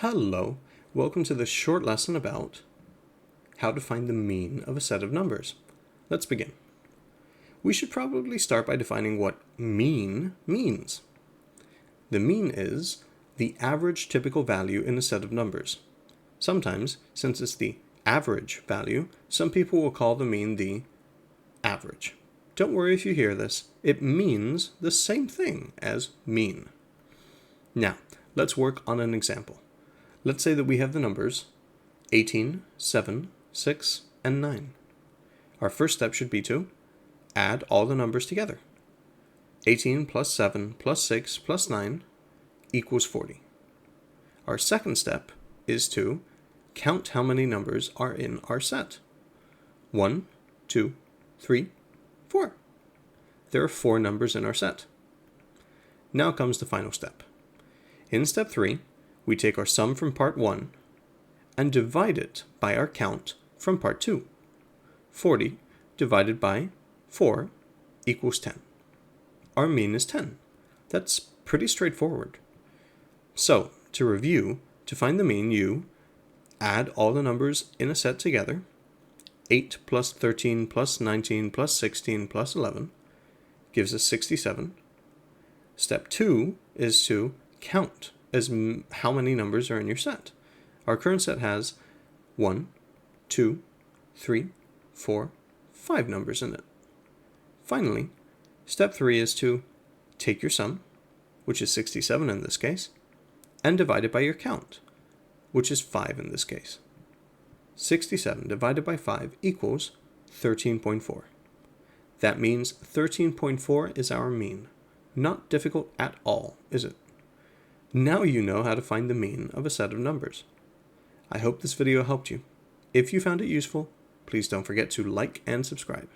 Hello, welcome to this short lesson about how to find the mean of a set of numbers. Let's begin. We should probably start by defining what mean means. The mean is the average typical value in a set of numbers. Sometimes, since it's the average value, some people will call the mean the average. Don't worry if you hear this, it means the same thing as mean. Now, let's work on an example. Let's say that we have the numbers 18, 7, 6, and 9. Our first step should be to add all the numbers together. 18 plus 7 plus 6 plus 9 equals 40. Our second step is to count how many numbers are in our set. 1, 2, 3, 4. There are 4 numbers in our set. Now comes the final step. In step 3, we take our sum from part 1 and divide it by our count from part 2. 40 divided by 4 equals 10. Our mean is 10. That's pretty straightforward. So, to review, to find the mean, you add all the numbers in a set together. 8 plus 13 plus 19 plus 16 plus 11 gives us 67. Step 2 is to count how many numbers are in your set. Our current set has 1, 2, 3, 4, 5 numbers in it. Finally, step 3 is to take your sum, which is 67 in this case, and divide it by your count, which is 5 in this case. 67 divided by 5 equals 13.4. That means 13.4 is our mean. Not difficult at all, is it? Now you know how to find the mean of a set of numbers. I hope this video helped you. If you found it useful, please don't forget to like and subscribe.